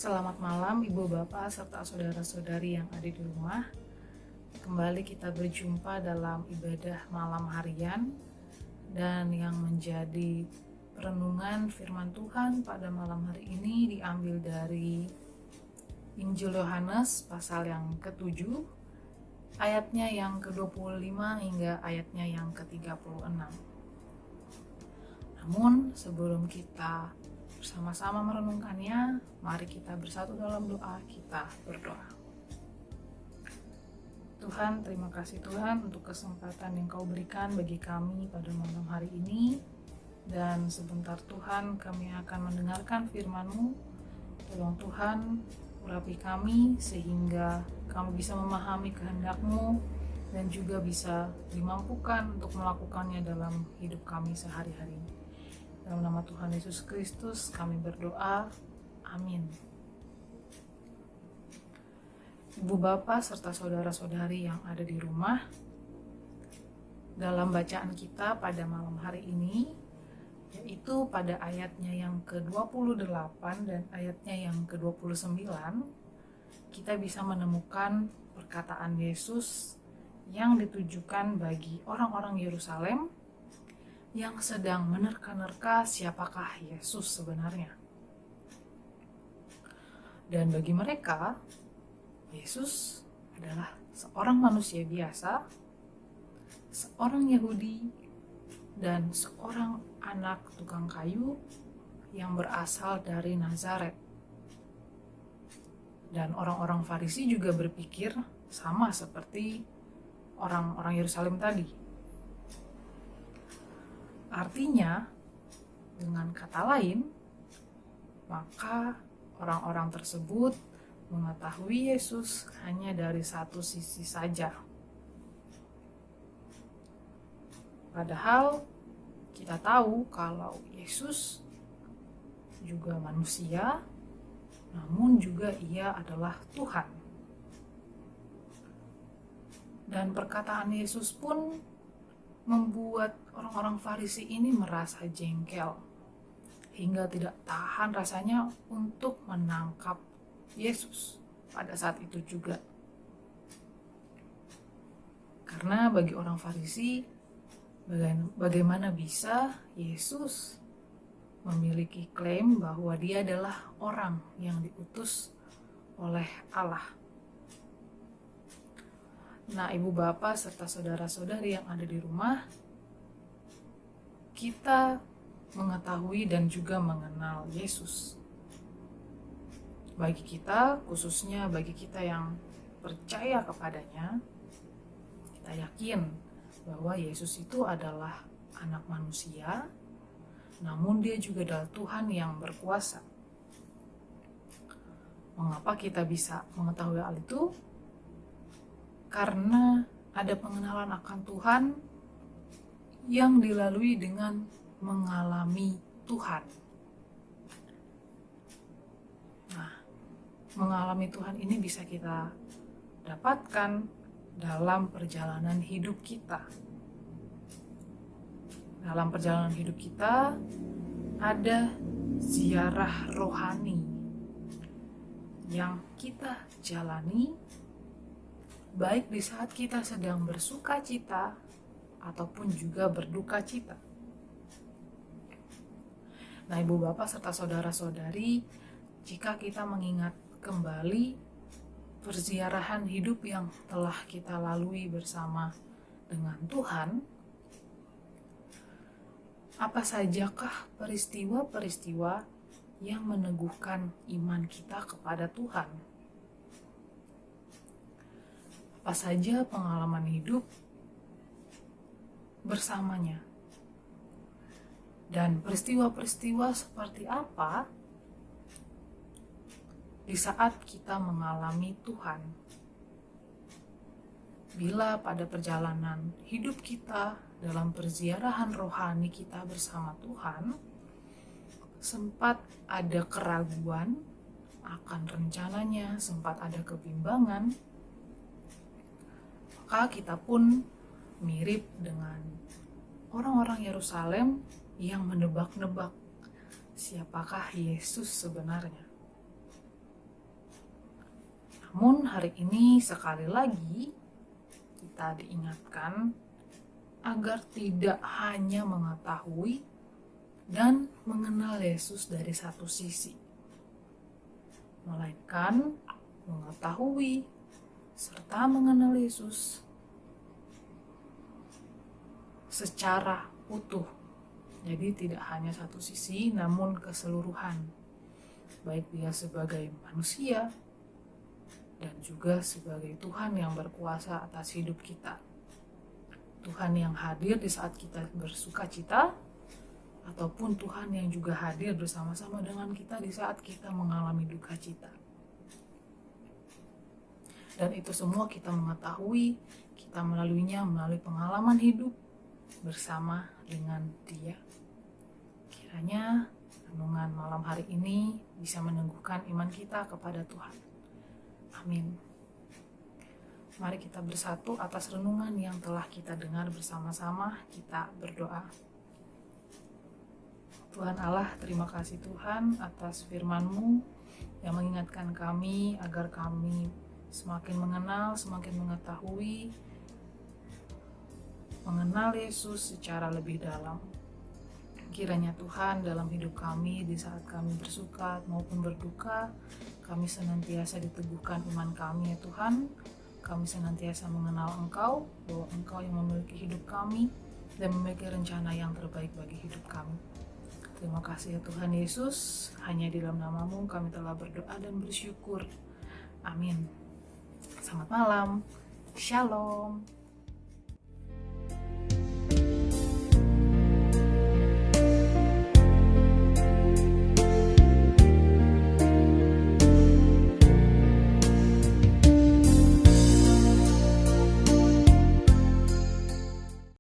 Selamat malam Ibu Bapak serta saudara-saudari yang ada di rumah. Kembali kita berjumpa dalam ibadah malam harian dan yang menjadi renungan firman Tuhan pada malam hari ini diambil dari Injil Yohanes pasal yang ke-7 ayatnya yang ke-25 hingga ayatnya yang ke-36. Namun sebelum kita bersama-sama merenungkannya, mari kita bersatu dalam doa, kita berdoa. Tuhan, terima kasih Tuhan untuk kesempatan yang Kau berikan bagi kami pada malam hari ini. Dan sebentar Tuhan, kami akan mendengarkan firman-Mu. Tolong Tuhan, urapi kami sehingga kami bisa memahami kehendak-Mu dan juga bisa dimampukan untuk melakukannya dalam hidup kami sehari-hari. Dalam nama Tuhan Yesus Kristus kami berdoa, amin. Ibu Bapak serta saudara-saudari yang ada di rumah, dalam bacaan kita pada malam hari ini, yaitu pada ayatnya yang ke-28 dan ayatnya yang ke-29, kita bisa menemukan perkataan Yesus yang ditujukan bagi orang-orang Yerusalem yang sedang menerka-nerka siapakah Yesus sebenarnya. Dan bagi mereka, Yesus adalah seorang manusia biasa, seorang Yahudi, dan seorang anak tukang kayu yang berasal dari Nazaret. Dan orang-orang Farisi juga berpikir sama seperti orang-orang Yerusalem tadi. Artinya, dengan kata lain, maka orang-orang tersebut mengetahui Yesus hanya dari satu sisi saja. Padahal kita tahu kalau Yesus juga manusia, namun juga Ia adalah Tuhan. Dan perkataan Yesus pun membuat orang-orang Farisi ini merasa jengkel hingga tidak tahan rasanya untuk menangkap Yesus pada saat itu juga. Karena bagi orang Farisi, bagaimana bisa Yesus memiliki klaim bahwa Dia adalah orang yang diutus oleh Allah. Nah, Ibu Bapak serta saudara-saudari yang ada di rumah, kita mengetahui dan juga mengenal Yesus. Bagi kita, khususnya bagi kita yang percaya kepadanya, kita yakin bahwa Yesus itu adalah anak manusia, namun Dia juga adalah Tuhan yang berkuasa. Mengapa kita bisa mengetahui hal itu? Karena ada pengenalan akan Tuhan yang dilalui dengan mengalami Tuhan. Nah, mengalami Tuhan ini bisa kita dapatkan dalam perjalanan hidup kita. Dalam perjalanan hidup kita ada ziarah rohani yang kita jalani, baik di saat kita sedang bersuka cita ataupun juga berduka cita. Nah, Ibu Bapak serta saudara-saudari, jika kita mengingat kembali perziarahan hidup yang telah kita lalui bersama dengan Tuhan, apa sajakah peristiwa-peristiwa yang meneguhkan iman kita kepada Tuhan? Apa saja pengalaman hidup bersamanya? Dan peristiwa-peristiwa seperti apa di saat kita mengalami Tuhan? Bila pada perjalanan hidup kita dalam perziarahan rohani kita bersama Tuhan, sempat ada keraguan akan rencananya, sempat ada kebimbangan, maka kita pun mirip dengan orang-orang Yerusalem yang menebak-nebak siapakah Yesus sebenarnya. Namun hari ini sekali lagi kita diingatkan agar tidak hanya mengetahui dan mengenal Yesus dari satu sisi, melainkan mengetahui serta mengenal Yesus secara utuh. Jadi tidak hanya satu sisi, namun keseluruhan, baik dia sebagai manusia dan juga sebagai Tuhan yang berkuasa atas hidup kita. Tuhan yang hadir di saat kita bersuka cita, ataupun Tuhan yang juga hadir bersama-sama dengan kita di saat kita mengalami duka cita. Dan itu semua kita mengetahui, kita melaluinya melalui pengalaman hidup bersama dengan Dia. Kiranya renungan malam hari ini bisa meneguhkan iman kita kepada Tuhan. Amin. Mari kita bersatu atas renungan yang telah kita dengar bersama-sama. Kita berdoa. Tuhan Allah, terima kasih Tuhan atas firman-Mu yang mengingatkan kami agar kami semakin mengenal, semakin mengetahui, mengenal Yesus secara lebih dalam. Kiranya Tuhan dalam hidup kami di saat kami bersuka maupun berduka, kami senantiasa diteguhkan iman kami ya Tuhan. Kami senantiasa mengenal Engkau, bahwa Engkau yang memiliki hidup kami dan memiliki rencana yang terbaik bagi hidup kami. Terima kasih ya Tuhan Yesus, hanya di dalam nama-Mu kami telah berdoa dan bersyukur. Amin. Selamat malam. Shalom.